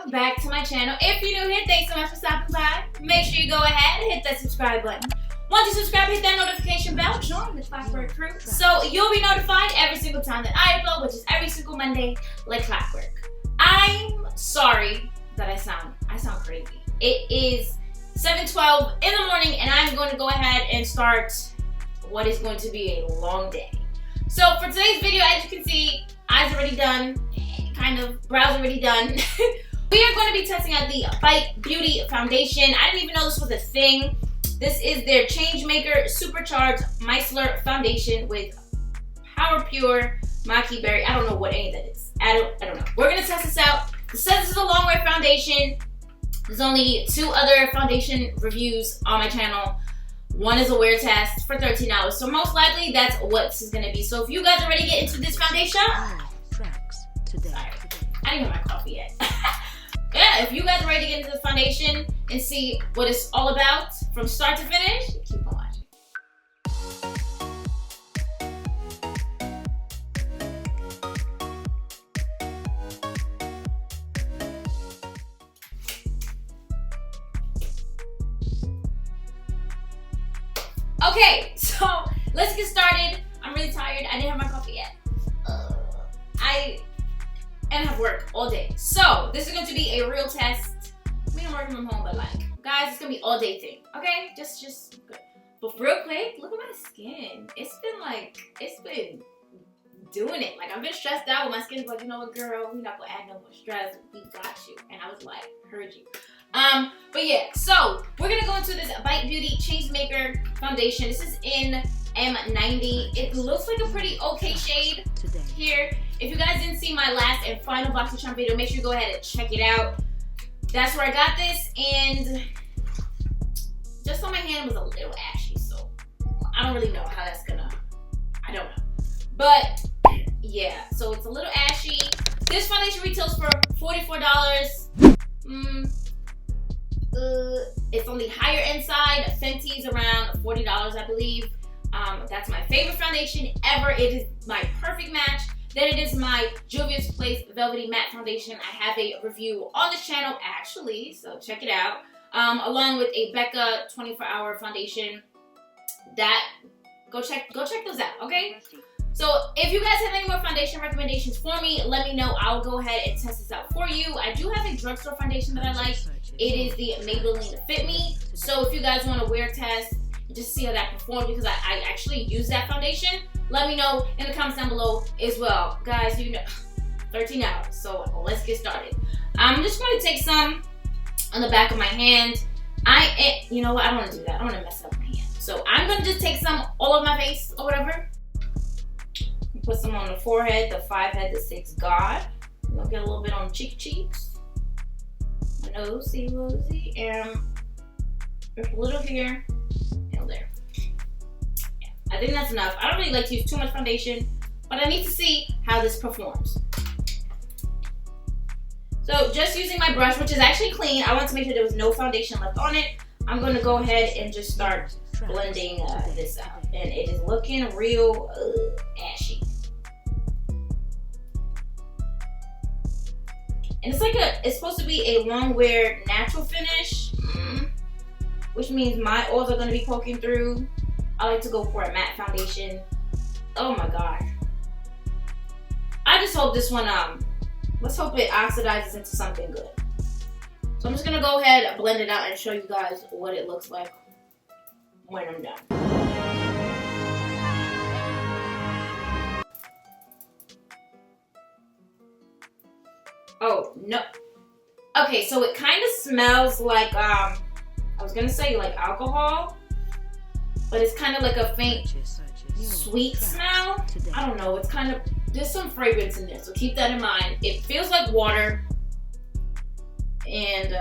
welcome back to my channel. If you're new here, thanks so much for stopping by. Make sure you go ahead and hit that subscribe button. Once you subscribe, hit that notification bell, join the Clockwork crew, so you'll be notified every single time that I upload, which is every single Monday, like clockwork. I'm sorry that I sound crazy. It is 7:12 in the morning, and I'm going to go ahead and start what is going to be a long day. So for today's video, as you can see, eyes already done, kind of brows already done. We are going to be testing out the ARiiE Beauty Foundation. I didn't even know this was a thing. This is their Changemaker Supercharged Micellar Foundation with Power Pure Maki Berry. I don't know what any of that is. I don't know. We're going to test this out. It says this is a long wear foundation. There's only 2 other foundation reviews on my channel. One is a wear test for $13. So most likely that's what this is going to be. So if you guys are ready to get into this foundation, sorry, I didn't get my coffee yet. Yeah, if you guys are ready to get into the foundation and see what it's all about from start to finish, keep on watching. Okay, so let's get started. I'm really tired. I didn't have my coffee yet. I have work all day. So this is going to be a real test. I mean, I'm working from home, but like, guys, it's going to be all day thing. Okay? Just good. But real quick, look at my skin. It's been doing it. Like, I've been stressed out with my skin. Like, you know what, girl? We're not going to add no more stress. We got you. And I was like, heard you. But yeah, so we're going to go into this ARiiE Beauty Changemaker Foundation. This is in M90. It looks like a pretty okay shade here. If you guys didn't see my last and final box of charm video, make sure you go ahead and check it out. That's where I got this, and just on my hand was a little ashy, so I don't really know how that's gonna, I don't know. But yeah, so it's a little ashy. This foundation retails for $44. It's on the higher end side. Fenty's around $40, I believe. That's my favorite foundation ever. It is my perfect match. Then it is my Juvia's Place Velvety Matte Foundation. I have a review on this channel, actually, so check it out. Along with a Becca 24-hour foundation. Go check those out, okay? So if you guys have any more foundation recommendations for me, let me know. I'll go ahead and test this out for you. I do have a drugstore foundation that I like. It is the Maybelline Fit Me. So if you guys want to wear test, just see how that performs, because I actually use that foundation. Let me know in the comments down below as well. Guys, you know, 13 hours, so let's get started. I'm just going to take some on the back of my hand. You know what, I don't want to do that. I don't want to mess up my hand. So I'm going to just take some all over my face or whatever. Put some on the forehead, the 5 head, the 6 God. I'm going to get a little bit on the cheeks. My nose, see, rosy, and a little here and there. I think that's enough. I don't really like to use too much foundation, but I need to see how this performs. So just using my brush, which is actually clean, I want to make sure there was no foundation left on it. I'm going to go ahead and just start blending this out. And it is looking real ashy. And it's supposed to be a long wear natural finish, which means my oils are going to be poking through. I like to go for a matte foundation. Oh my gosh. I just hope this one, let's hope it oxidizes into something good. So I'm just gonna go ahead and blend it out and show you guys what it looks like when I'm done. Oh, no. Okay, so it kind of smells like, I was gonna say like alcohol, but it's kind of like a faint sweet smell. I don't know, it's kind of, there's some fragrance in there, so keep that in mind. It feels like water, and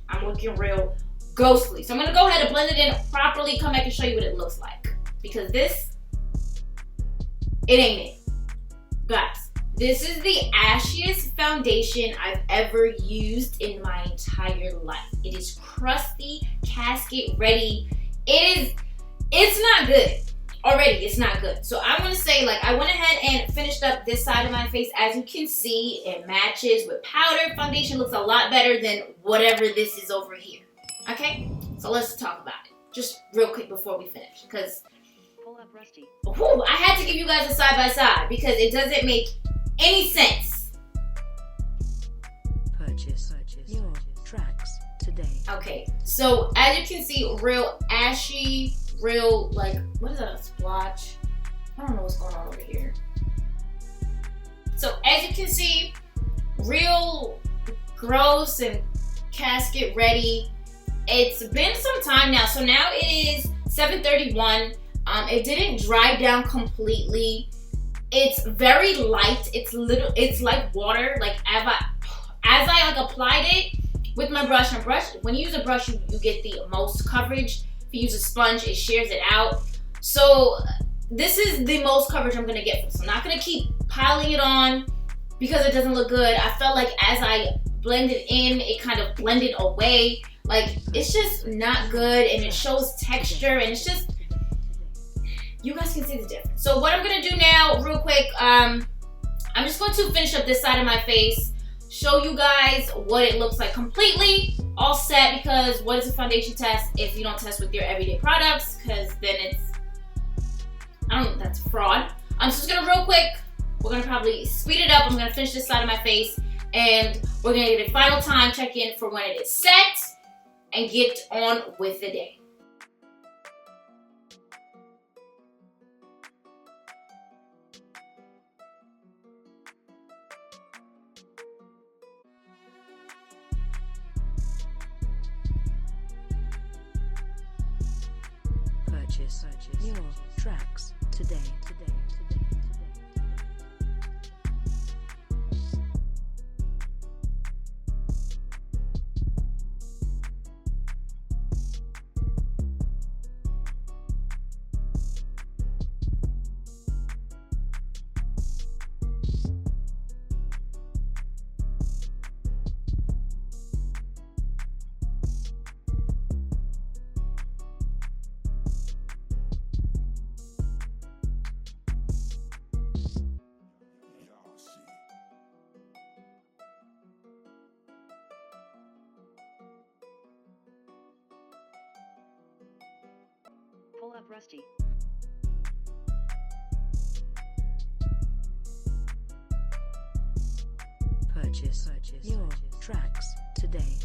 I'm looking real ghostly. So I'm gonna go ahead and blend it in properly, come back and show you what it looks like. Because this, it ain't it. Guys, this is the ashiest foundation I've ever used in my entire life. It is crusty, casket ready. It's not good. already it's not good. So I want to say, like, I went ahead and finished up this side of my face. As you can see, it matches with powder. Foundation looks a lot better than whatever this is over here. Okay, so let's talk about it just real quick before we finish, because I had to give you guys a side by side because it doesn't make any sense. Purchase your tracks today. Okay, so as you can see, real ashy, real, like, what is that, a splotch? I don't know what's going on over here. So as you can see, real gross and casket ready. It's been some time now, so now it is 7:31. It didn't dry down completely. It's very light. It's like water. Like as I like applied it with my brush. When you use a brush, you get the most coverage. If you use a sponge, it shares it out. So this is the most coverage I'm gonna get. So I'm not gonna keep piling it on because it doesn't look good. I felt like as I blended in, it kind of blended away. Like, it's just not good, and it shows texture, and it's just, you guys can see the difference. So what I'm gonna do now, real quick, I'm just going to finish up this side of my face, show you guys what it looks like completely, all set, because what is a foundation test if you don't test with your everyday products? Because then it's, I don't know, that's fraud. I'm just gonna real quick, we're gonna probably speed it up. I'm gonna finish this side of my face, and we're gonna get a final time check-in for when it is set, and get on with the day. Purchase your tracks today. Pull up Rusty. Purchase your tracks today.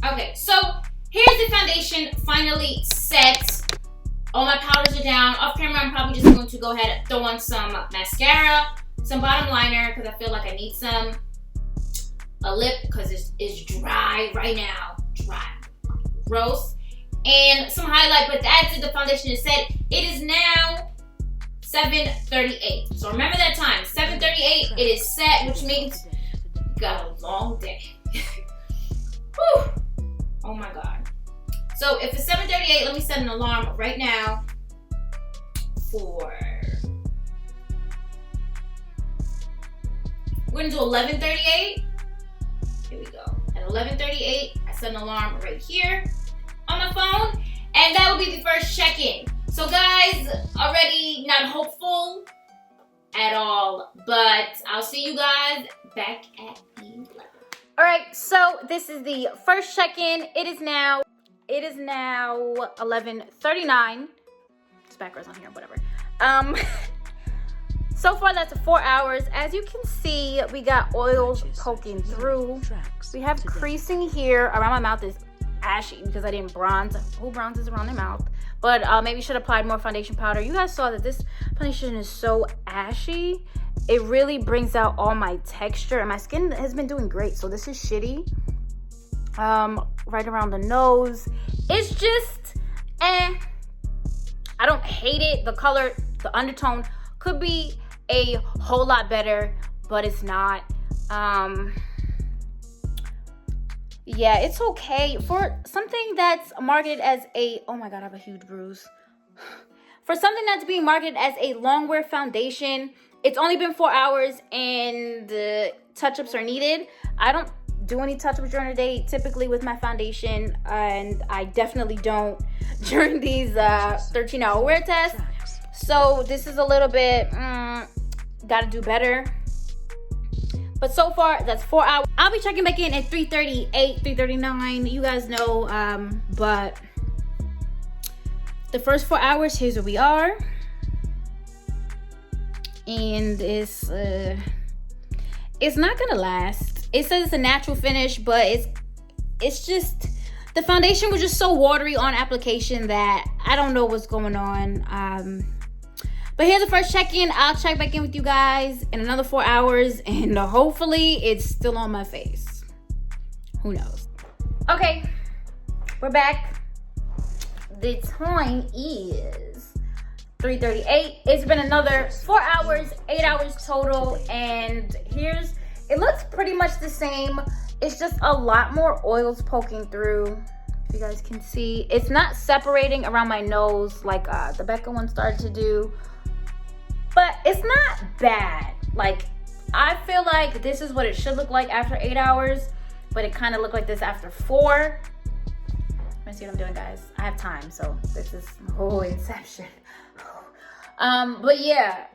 Okay, so here's the foundation finally set. All my powders are down. Off camera, I'm probably just going to go ahead and throw on some mascara, some bottom liner, because I feel like I need some. A lip, because it's dry right now. Dry. Gross. And some highlight, but that's it. The foundation is set. It is now 7:38. So remember that time. 7:38, it is set, which means you got a long day. Whew. Oh my God. So if it's 7:38, let me set an alarm right now for, we're gonna do 11:38. Here we go. At 11:38, I set an alarm right here on my phone, and that will be the first check-in. So guys, already not hopeful at all, but I'll see you guys back at 11. All right, so this is the first check-in. It is now 11:39. This background's on here, whatever. So far that's 4 hours. As you can see, we got oils poking through. We have creasing here. Around my mouth is ashy because I didn't bronze. Who bronzes around their mouth? But maybe should apply more foundation powder. You guys saw that this foundation is so ashy. It really brings out all my texture, and my skin has been doing great. So this is shitty. Right around the nose. It's just, I don't hate it. The color, the undertone could be a whole lot better, but it's not. yeah, it's okay for something that's marketed as a, oh my god, I have a huge bruise. For something that's being marketed as a long wear foundation, it's only been 4 hours and touch-ups are needed. I don't do any touch-ups during the day typically with my foundation, and I definitely don't during these 13-hour wear tests. So this is a little bit, gotta do better. But so far, that's 4 hours. I'll be checking back in at 3:38, 3:39. You guys know, but the first 4 hours, here's where we are. And it's not gonna last. It says it's a natural finish, but it's just, the foundation was just so watery on application that I don't know what's going on. But here's the first check-in. I'll check back in with you guys in another 4 hours, and hopefully it's still on my face. Who knows? Okay, we're back. The time is 3:38. It's been another 4 hours, 8 hours total, and it looks pretty much the same. It's just a lot more oils poking through. If you guys can see, it's not separating around my nose like the Becca one started to do. But it's not bad. Like, I feel like this is what it should look like after 8 hours, but it kind of looked like this after 4. Let me see what I'm doing, guys. I have time, so this is inception. But yeah,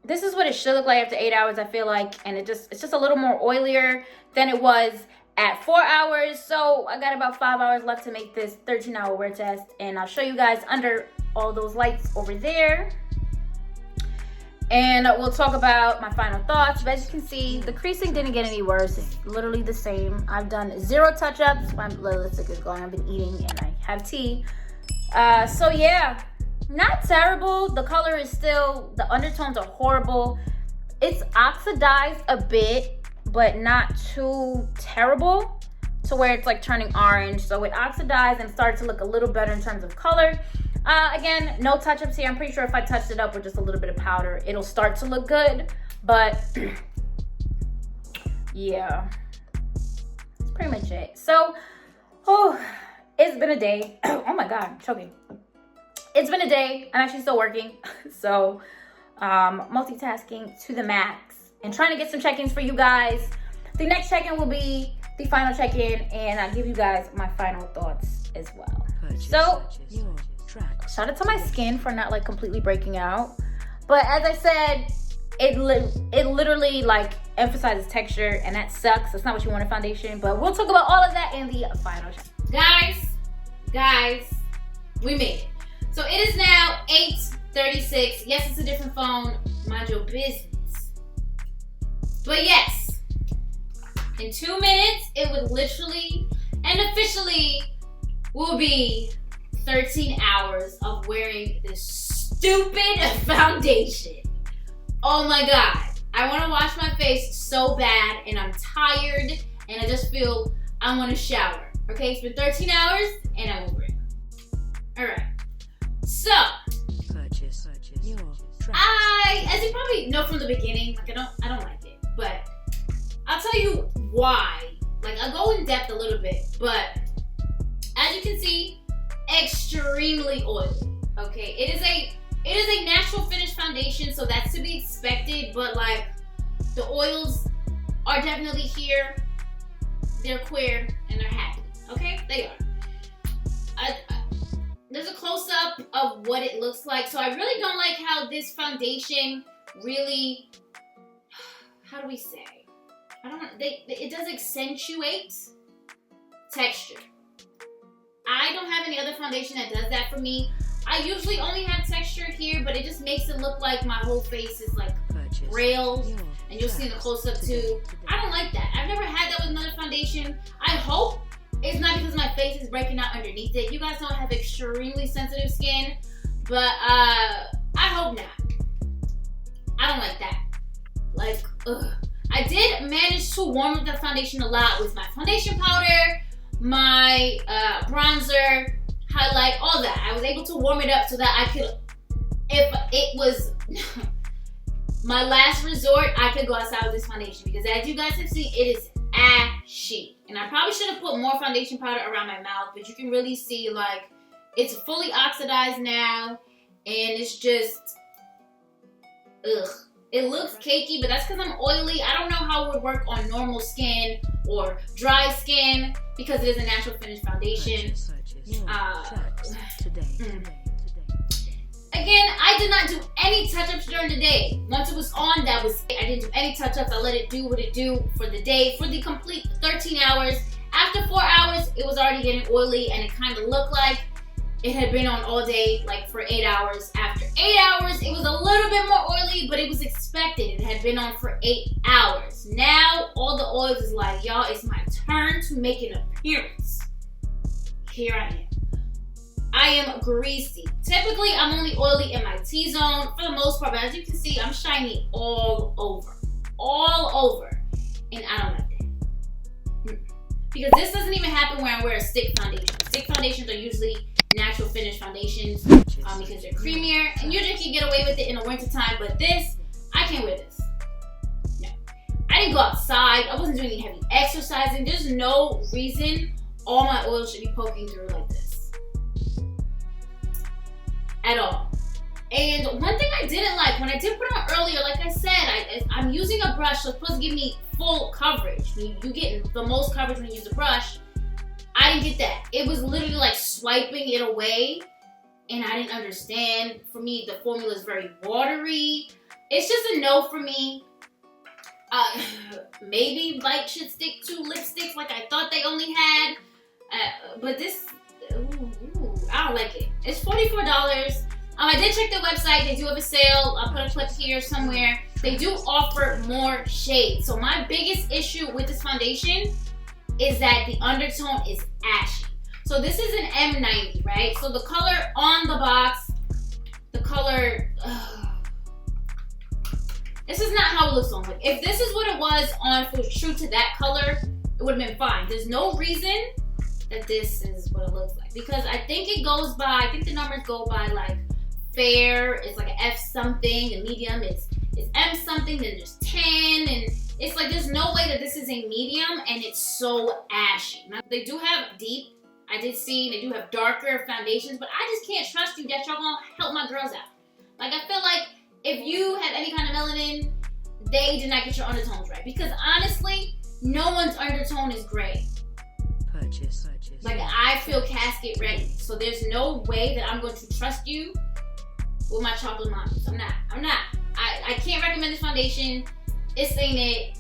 this is what it should look like after 8 hours, I feel like, and it's just a little more oilier than it was at 4 hours. So I got about 5 hours left to make this 13-hour wear test, and I'll show you guys under all those lights over there. And we'll talk about my final thoughts. But as you can see, the creasing didn't get any worse. It's literally the same. I've done 0 touch-ups. My lipstick is going. I've been eating and I have tea. So yeah, not terrible. The color is still, the undertones are horrible. It's oxidized a bit, but not too terrible to where it's like turning orange. So it oxidized and started to look a little better in terms of color. Again, no touch-ups here. I'm pretty sure if I touched it up with just a little bit of powder, it'll start to look good. But yeah, that's pretty much it. So, it's been a day. Oh my God, I'm choking. It's been a day. I'm actually still working. So, multitasking to the max and trying to get some check-ins for you guys. The next check-in will be the final check-in, and I'll give you guys my final thoughts as well. So, shout out to my skin for not like completely breaking out, but as I said, it literally like emphasizes texture, and that sucks. That's not what you want in foundation, but we'll talk about all of that in the final. Guys, we made it. So it is now 8:36. Yes, it's a different phone. Mind your business. But yes, in 2 minutes, it would literally and officially will be 13 hours of wearing this stupid foundation. Oh my God. I want to wash my face so bad, and I'm tired, and I just feel I want to shower. Okay, it's been 13 hours and I'm over it. Alright. So, as you probably know from the beginning, like I don't like it, but I'll tell you why. Like, I'll go in depth a little bit, but as you can see, extremely oily. Okay, it is a natural finish foundation, so that's to be expected, but like, the oils are definitely here. They're queer and they're happy. Okay, they are. There's a close-up of what it looks like. So I really don't like how this foundation really, how do we say? It does accentuate texture. I don't have any other foundation that does that for me. I usually only have texture here, but it just makes it look like my whole face is like rails, and you'll see in the close-up too. I don't like that. I've never had that with another foundation. I hope it's not because my face is breaking out underneath it. You guys don't have extremely sensitive skin, but I hope not. I don't like that. Like, ugh. I did manage to warm up the foundation a lot with my foundation powder, my bronzer, highlight, all that. I was able to warm it up so that I could, if it was my last resort, I could go outside with this foundation, because as you guys have seen, it is ashy. And I probably should have put more foundation powder around my mouth, but you can really see like it's fully oxidized now, and it's just, ugh. It looks cakey, but that's because I'm oily. I don't know how it would work on normal skin or dry skin because it is a natural finish foundation. Again, I did not do any touch-ups during the day. Once it was on, that was it. I didn't do any touch-ups. I let it do what it do for the day, for the complete 13 hours. After 4 hours, it was already getting oily, and it kind of looked like it had been on all day, like for 8 hours. After 8 hours, it was a little bit more oily, but it was expected. It had been on for 8 hours. Now, all the oils is like, y'all, it's my turn to make an appearance. Here I am. I am greasy. Typically, I'm only oily in my T-zone for the most part, but as you can see, I'm shiny all over. All over. And I don't like that. Because this doesn't even happen when I wear a stick foundation. Stick foundations are usually natural finish foundations because they're creamier, and usually you can get away with it in the winter time, but this, I can't wear this. No. I didn't go outside. I wasn't doing any heavy exercising. There's no reason all my oil should be poking through like this. At all. And one thing I didn't like, when I did put it on earlier, like I said, I'm using a brush, so it's supposed to give me full coverage. You get the most coverage when you use a brush. I didn't get that. It was literally like swiping it away, and I didn't understand. For me, the formula is very watery. It's just a no for me. Maybe light should stick to lipsticks like I thought they only had. But this, I don't like it. It's $44. I did check their website. They do have a sale. I'll put a clip here somewhere. They do offer more shades. So my biggest issue with this foundation is that the undertone is ashy. So this is an M90, right? So the color on the box, the color, this is not how it looks on. Like, if this is what it was on, if it was true to that color, it would have been fine. There's no reason that this is what it looks like, because I think it goes by, I think the numbers go by like fair, it's like an F something, and medium is M something, then there's 10, and it's like there's no way that this is a medium, and it's so ashy. Now, they do have deep, I did see, they do have darker foundations, but I just can't trust you that y'all gonna help my girls out. Like, I feel like if you have any kind of melanin, they did not get your undertones right, because honestly, no one's undertone is gray. Like, I feel casket ready, so there's no way that I'm going to trust you with my chocolate mommies. I'm not. I can't recommend this foundation. This ain't it.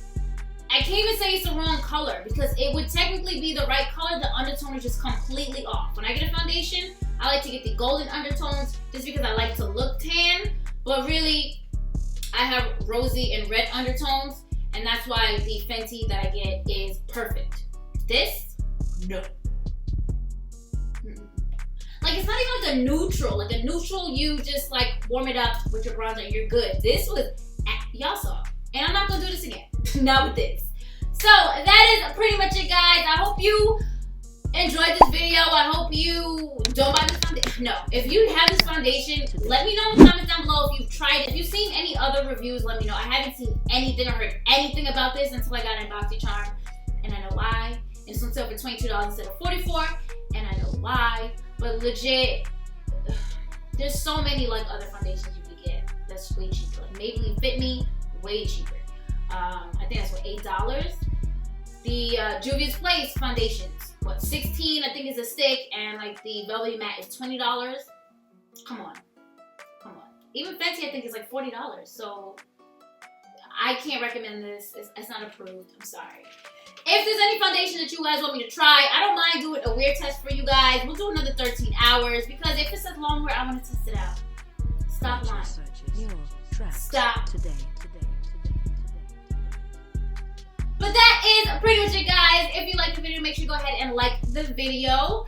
I can't even say it's the wrong color, because it would technically be the right color. The undertone is just completely off. When I get a foundation, I like to get the golden undertones just because I like to look tan, but really, I have rosy and red undertones, and that's why the Fenty that I get is perfect. This, no. Like, it's not even like a neutral. Like, a neutral, you just like warm it up with your bronzer and you're good. This was, y'all saw. And I'm not gonna do this again. Not with this. So, that is pretty much it, guys. I hope you enjoyed this video. I hope you don't buy this foundation. No, if you have this foundation, let me know in the comments down below if you've tried it. If you've seen any other reviews, let me know. I haven't seen anything or heard anything about this until I got an BoxyCharm. And I know why. And it's on sale for $22 instead of $44. And I know why. But legit, there's so many like other foundations you could get that's way cheaper. Like Maybelline Fit Me, way cheaper. I think that's what, $8. The Juvia's Place foundations, what, $16 I think is a stick, and like the Velvety Matte is $20. Come on. Even Fenty I think is like $40. So I can't recommend this. It's not approved. I'm sorry. If there's any foundation that you guys want me to try, I don't mind doing a wear test for you guys. We'll do another 13 hours because if it says long wear, I want to test it out. Stop lying. Stop. But that is pretty much it, guys. If you like the video, make sure you go ahead and like the video.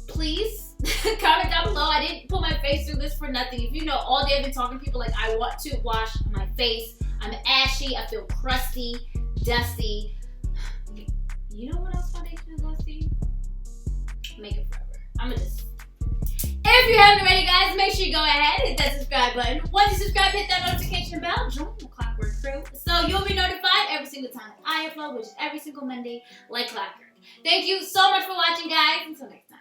Please comment down below. I didn't put my face through this for nothing. If you know, all day I've been talking to people like I want to wash my face. I'm ashy. I feel crusty, dusty. You know what else foundation is dusty? Make it forever. If you haven't already, guys, make sure you go ahead, hit that subscribe button. Once you subscribe, hit that notification bell. Join the Clockwork crew. So you'll be notified every single time I upload, which is every single Monday, like clockwork. Thank you so much for watching, guys. Until next time.